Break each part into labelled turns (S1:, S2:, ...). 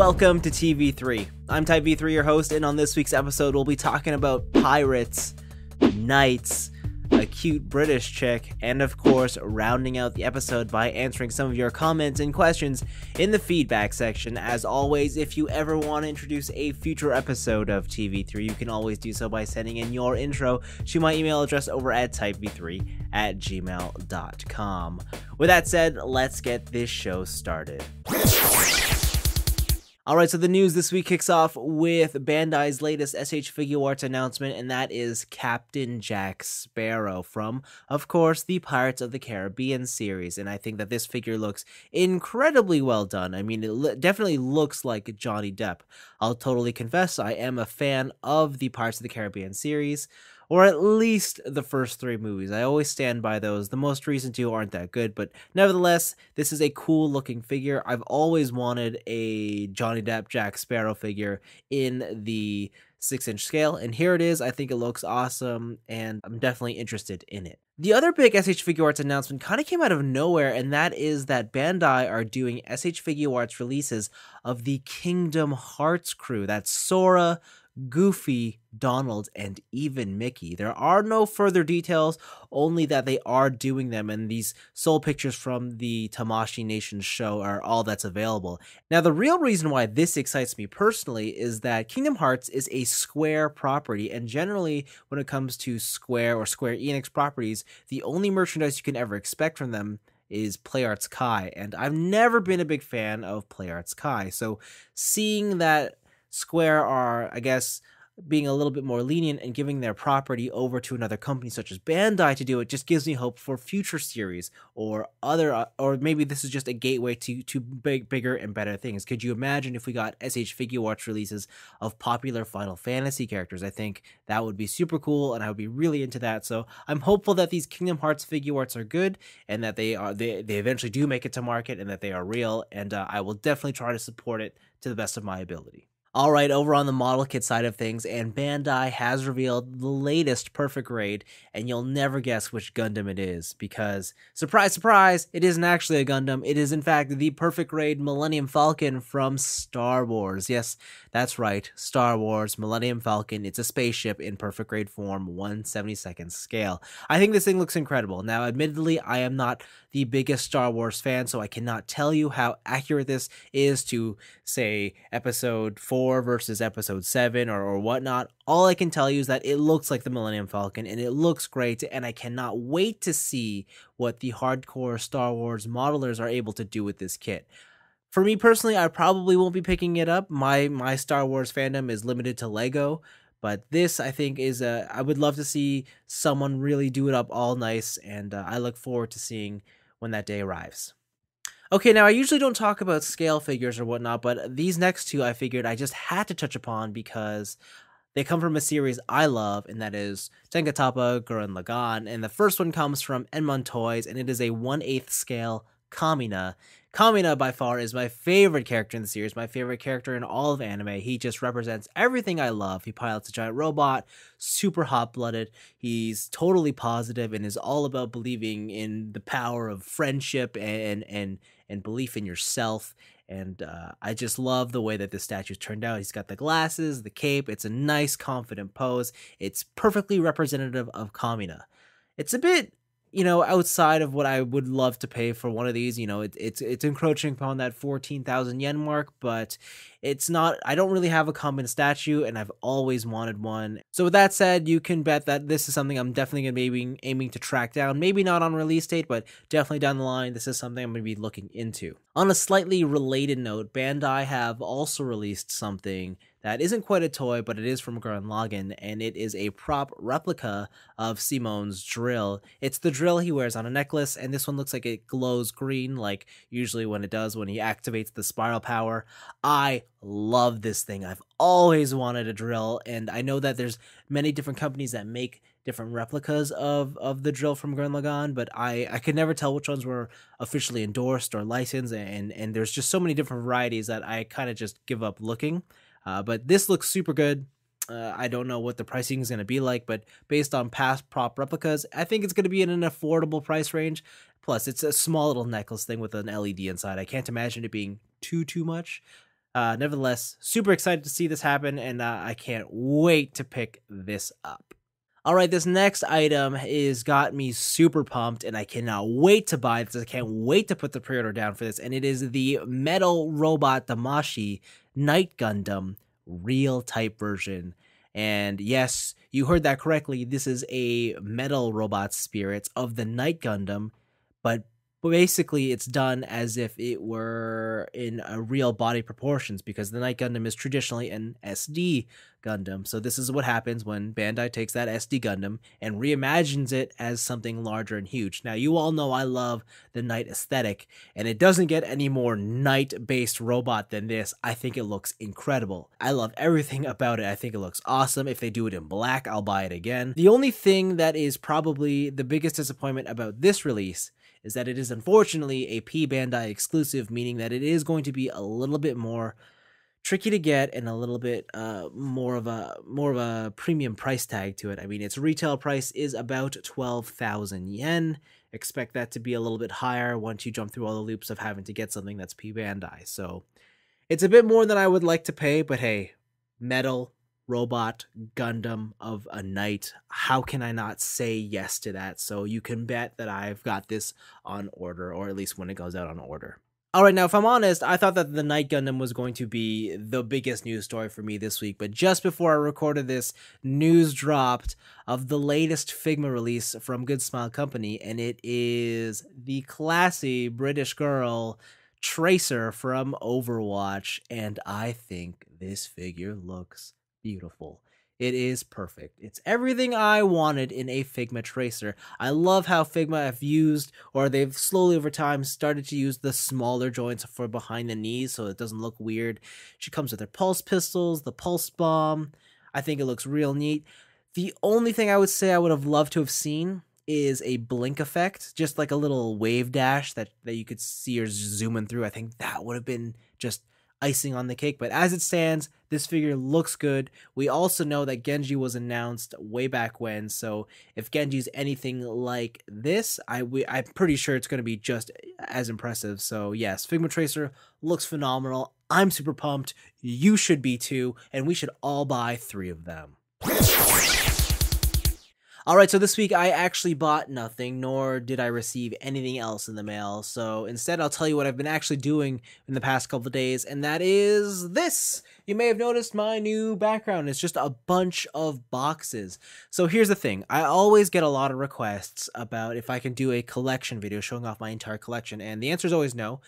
S1: Welcome to TV3. I'm TV3, your host, and on this week's episode, we'll be talking about pirates, knights, a cute British chick, and of course, rounding out the episode by answering some of your comments and questions in the feedback section. As always, if you ever want to introduce a future episode of TV3, you can always do so by sending in your intro to my email address over at typeb3@gmail.com. With that said, let's get this show started. Alright, so the news this week kicks off with Bandai's latest SH Figuarts announcement, and that is Captain Jack Sparrow from, of course, the Pirates of the Caribbean series. And I think that this figure looks incredibly well done. I mean, it definitely looks like Johnny Depp. I'll totally confess, I am a fan of the Pirates of the Caribbean series, or at least the first three movies. I always stand by those. The most recent two aren't that good, but nevertheless, this is a cool looking figure. I've always wanted a Johnny Depp Jack Sparrow figure in the 6-inch scale, and here it is. I think it looks awesome, and I'm definitely interested in it. The other big SH Figuarts announcement kind of came out of nowhere, and that is that Bandai are doing SH Figuarts releases of the Kingdom Hearts crew. That's Sora, Goofy, Donald, and even Mickey. There are no further details, only that they are doing them, and these soul pictures from the Damashii Nation show are all that's available. Now, the real reason why this excites me personally is that Kingdom Hearts is a Square property, and generally, when it comes to Square or Square Enix properties, the only merchandise you can ever expect from them is PlayArts Kai, and I've never been a big fan of PlayArts Kai, so seeing that Square are, I guess, being a little bit more lenient and giving their property over to another company such as Bandai to do it just gives me hope for future series or other, or maybe this is just a gateway to bigger and better things. Could you imagine if we got SH Figuarts releases of popular Final Fantasy characters? I think that would be super cool, and I would be really into that. So I'm hopeful that these Kingdom Hearts Figuarts are good, and that they eventually do make it to market, and that they are real. And I will definitely try to support it to the best of my ability. Alright, over on the model kit side of things, and Bandai has revealed the latest Perfect Grade, and you'll never guess which Gundam it is, because, surprise, surprise, it isn't actually a Gundam. It is, in fact, the Perfect Grade Millennium Falcon from Star Wars. Yes, that's right, Star Wars, Millennium Falcon. It's a spaceship in Perfect Grade form, 1/72nd scale. I think this thing looks incredible. Now, admittedly, I am not the biggest Star Wars fan, so I cannot tell you how accurate this is to, say, Episode 4 versus Episode 7 or whatnot. All I can tell you is that it looks like the Millennium Falcon, and it looks great, and I cannot wait to see what the hardcore Star Wars modelers are able to do with this kit. For me personally, I probably won't be picking it up. My Star Wars fandom is limited to Lego, but this, I think, is I would love to see someone really do it up all nice, and I look forward to seeing when that day arrives. Okay, now I usually don't talk about scale figures or whatnot, but these next two I figured I just had to touch upon because they come from a series I love, and that is Tenkatoppa Gurren Lagann. And the first one comes from Enmon Toys, and it is a 1/8 scale Kamina. Kamina, by far, is my favorite character in the series, my favorite character in all of anime. He just represents everything I love. He pilots a giant robot, super hot-blooded. He's totally positive and is all about believing in the power of friendship and belief in yourself. And I just love the way that this statue turned out. He's got the glasses, the cape. It's a nice, confident pose. It's perfectly representative of Kamina. It's a bit, outside of what I would love to pay for one of these. It's encroaching upon that 14,000 yen mark, but it's not. I don't really have a Kamina statue, and I've always wanted one. So with that said, you can bet that this is something I'm definitely going to be aiming to track down. Maybe not on release date, but definitely down the line. This is something I'm going to be looking into. On a slightly related note, Bandai have also released something that isn't quite a toy, but it is from Gurren Lagann, and it is a prop replica of Simon's drill. It's the drill he wears on a necklace, and this one looks like it glows green, like usually when it does when he activates the spiral power. I love this thing. I've always wanted a drill, and I know that there's many different companies that make different replicas of the drill from Gurren Lagann, but I could never tell which ones were officially endorsed or licensed, and there's just so many different varieties that I kind of just give up looking. But this looks super good. I don't know what the pricing is going to be like, but based on past prop replicas, I think it's going to be in an affordable price range. Plus, it's a small little necklace thing with an LED inside. I can't imagine it being too much. Nevertheless, super excited to see this happen, and I can't wait to pick this up. All right, this next item is got me super pumped, and I cannot wait to buy this. I can't wait to put the pre-order down for this, and it is the Metal Robot Damashii Night Gundam Real Type version. And yes, you heard that correctly. This is a metal robot spirits of the Night Gundam, but basically it's done as if it were in a real body proportions, because the Night Gundam is traditionally an SD Gundam. So this is what happens when Bandai takes that SD Gundam and reimagines it as something larger and huge. Now, you all know I love the Night aesthetic, and it doesn't get any more Night-based robot than this. I think it looks incredible. I love everything about it. I think it looks awesome. If they do it in black, I'll buy it again. The only thing that is probably the biggest disappointment about this release is that it is unfortunately a P Bandai exclusive, meaning that it is going to be a little bit more tricky to get and a little bit more of a premium price tag to it. I mean, its retail price is about 12,000 yen. Expect that to be a little bit higher once you jump through all the loops of having to get something that's P Bandai. So it's a bit more than I would like to pay, but hey, metal robot Gundam of a night. How can I not say yes to that? So you can bet that I've got this on order, or at least when it goes out on order. All right, now, if I'm honest, I thought that the Night Gundam was going to be the biggest news story for me this week, but just before I recorded this, news dropped of the latest Figma release from Good Smile Company, and it is the classy British girl Tracer from Overwatch, and I think this figure looks beautiful. It is perfect. It's everything I wanted in a Figma Tracer. I love how Figma have used, or they've slowly over time started to use, the smaller joints for behind the knees so it doesn't look weird. She comes with her pulse pistols, the pulse bomb. I think it looks real neat. The only thing I would say I would have loved to have seen is a blink effect, just like a little wave dash that you could see her zooming through. I think that would have been just icing on the cake, but as it stands, this figure looks good. We also know that Genji was announced way back when, so if Genji's anything like this, I'm pretty sure it's going to be just as impressive. So yes, Figma Tracer looks phenomenal. I'm super pumped. You should be too, and we should all buy 3 of them. Alright, so this week I actually bought nothing, nor did I receive anything else in the mail, so instead I'll tell you what I've been actually doing in the past couple of days, and that is this! You may have noticed my new background is just a bunch of boxes. So here's the thing, I always get a lot of requests about if I can do a collection video showing off my entire collection, and the answer is always no,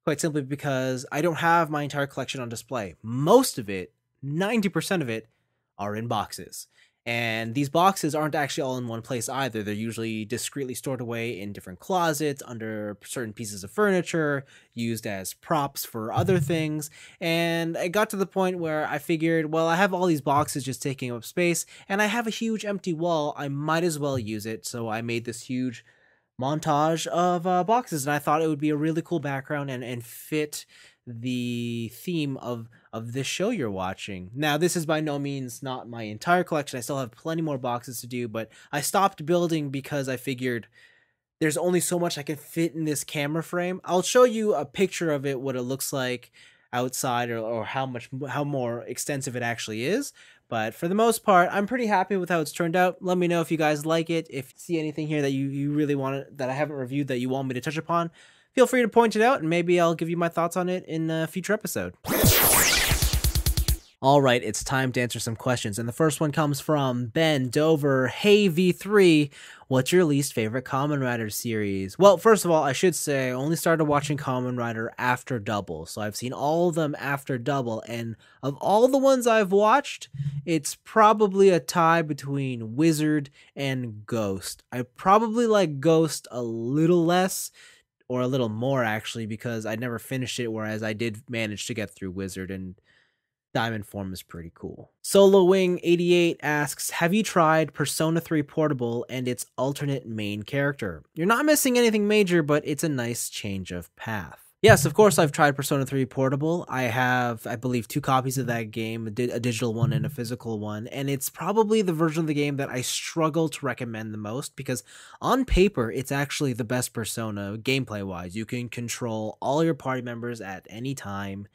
S1: quite simply because I don't have my entire collection on display. Most of it, 90% of it, are in boxes. And these boxes aren't actually all in one place either. They're usually discreetly stored away in different closets, under certain pieces of furniture, used as props for other things. And it got to the point where I figured, well, I have all these boxes just taking up space, and I have a huge empty wall. I might as well use it. So I made this huge montage of boxes, and I thought it would be a really cool background and fit the theme of this show you're watching. Now, this is by no means not my entire collection. I still have plenty more boxes to do, but I stopped building because I figured there's only so much I can fit in this camera frame. I'll show you a picture of it, what it looks like outside, or how more extensive it actually is. But for the most part, I'm pretty happy with how it's turned out. Let me know if you guys like it. If you see anything here that you really want, that I haven't reviewed, that you want me to touch upon, feel free to point it out, and maybe I'll give you my thoughts on it in a future episode. All right, it's time to answer some questions, and the first one comes from Ben Dover. Hey V3, what's your least favorite Kamen Rider series? Well, first of all, I should say I only started watching Kamen Rider after Double, so I've seen all of them after Double, and of all the ones I've watched, it's probably a tie between Wizard and Ghost. I probably like Ghost a little less, or a little more actually, because I never finished it, whereas I did manage to get through Wizard, and Diamond Form is pretty cool. Solo Wing 88 asks, have you tried Persona 3 Portable and its alternate main character? You're not missing anything major, but it's a nice change of path. Yes, of course I've tried Persona 3 Portable. I have, I believe, 2 copies of that game, a digital one and a physical one, and it's probably the version of the game that I struggle to recommend the most, because on paper, it's actually the best Persona gameplay-wise. You can control all your party members at any time,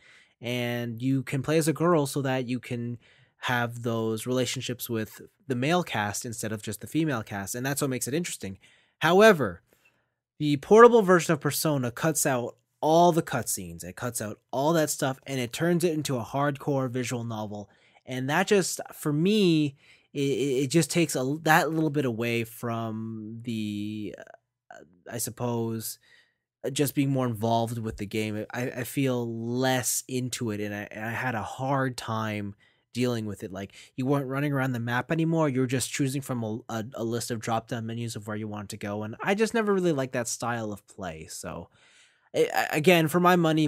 S1: and you can play as a girl so that you can have those relationships with the male cast instead of just the female cast, and that's what makes it interesting. However, the portable version of Persona cuts out all the cutscenes, it cuts out all that stuff, and it turns it into a hardcore visual novel, and that just, for me, it just takes that little bit away from the, I suppose, just being more involved with the game. I feel less into it, and I had a hard time dealing with it. Like, you weren't running around the map anymore, you were just choosing from a list of drop down menus of where you wanted to go, and I just never really liked that style of play. So again, for my money,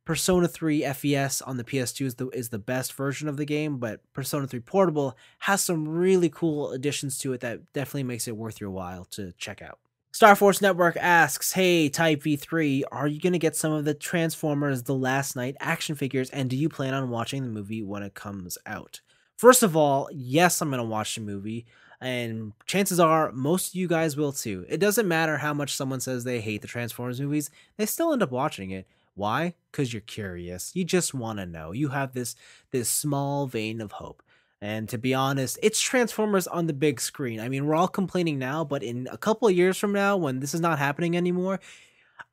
S1: Persona 3 FES on the PS2 is the best version of the game, but Persona 3 Portable has some really cool additions to it that definitely makes it worth your while to check out. Star Force Network asks, hey, Type V3, are you going to get some of the Transformers The Last Night action figures, and do you plan on watching the movie when it comes out? First of all, yes, I'm going to watch the movie, and chances are most of you guys will too. It doesn't matter how much someone says they hate the Transformers movies, they still end up watching it. Why? Because you're curious. You just want to know. You have this small vein of hope. And to be honest, it's Transformers on the big screen. I mean, we're all complaining now, but in a couple of years from now, when this is not happening anymore,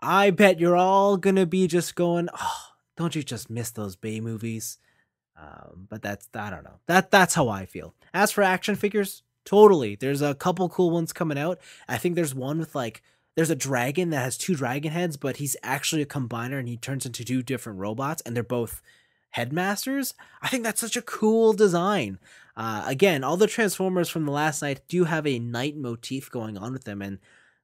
S1: I bet you're all going to be just going, oh, don't you just miss those Bay movies? But I don't know. That's how I feel. As for action figures, totally. There's a couple cool ones coming out. I think there's one with there's a dragon that has 2 dragon heads, but he's actually a combiner and he turns into 2 different robots, and they're both headmasters. I think that's such a cool design. Again, all the Transformers from The Last Night do have a night motif going on with them, and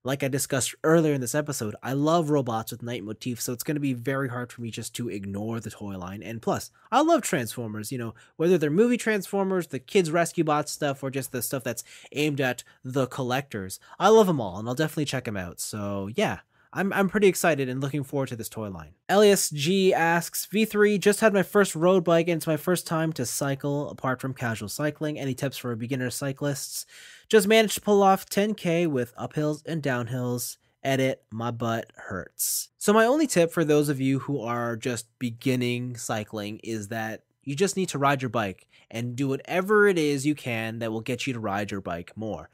S1: like I discussed earlier in this episode, I love robots with night motifs, so it's going to be very hard for me just to ignore the toy line. And plus, I love Transformers, whether they're movie Transformers, the kids rescue bot stuff, or just the stuff that's aimed at the collectors. I love them all, and I'll definitely check them out. So yeah, I'm pretty excited and looking forward to this toy line. Elias G asks, V3, just had my first road bike and it's my first time to cycle apart from casual cycling. Any tips for beginner cyclists? Just managed to pull off 10K with uphills and downhills. Edit, my butt hurts. So my only tip for those of you who are just beginning cycling is that you just need to ride your bike and do whatever it is you can that will get you to ride your bike more.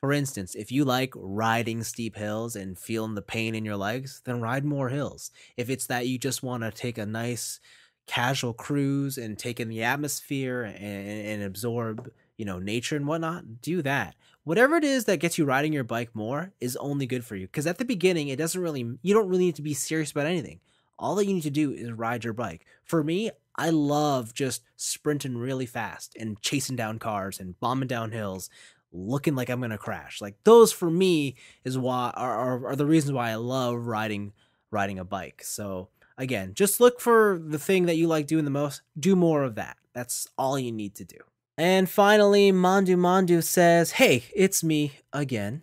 S1: For instance, if you like riding steep hills and feeling the pain in your legs, then ride more hills. If it's that you just want to take a nice casual cruise and take in the atmosphere and absorb, nature and whatnot, do that. Whatever it is that gets you riding your bike more is only good for you. Because at the beginning, you don't really need to be serious about anything. All that you need to do is ride your bike. For me, I love just sprinting really fast and chasing down cars and bombing down hills, looking like I'm gonna crash. Like, those for me is why are the reasons why I love riding a bike. So again, just look for the thing that you like doing the most. Do more of that. That's all you need to do. And finally, Mandu says, hey, it's me again.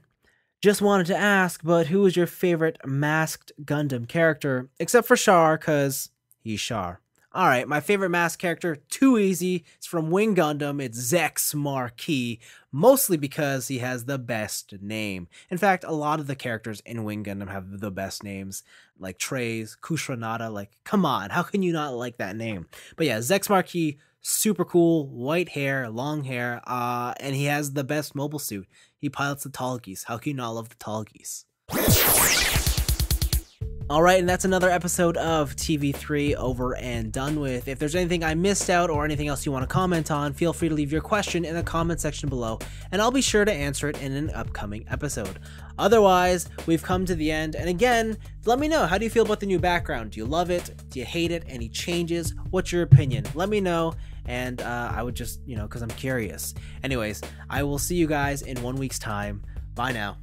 S1: Just wanted to ask, but who is your favorite masked Gundam character? Except for Char, cause he's Char. Alright, my favorite masked character, too easy. It's from Wing Gundam. It's Zex Marquis, mostly because he has the best name. In fact, a lot of the characters in Wing Gundam have the best names, like Treize, Kushranada. Like, come on, how can you not like that name? But yeah, Zex Marquis, super cool, white hair, long hair, and he has the best mobile suit. He pilots the Tallgeese. How can you not love the Tallgeese? Alright, and that's another episode of TV3 over and done with. If there's anything I missed out or anything else you want to comment on, feel free to leave your question in the comment section below, and I'll be sure to answer it in an upcoming episode. Otherwise, we've come to the end, and again, let me know, how do you feel about the new background? Do you love it? Do you hate it? Any changes? What's your opinion? Let me know, and I would just, because I'm curious. Anyways, I will see you guys in 1 week's time. Bye now.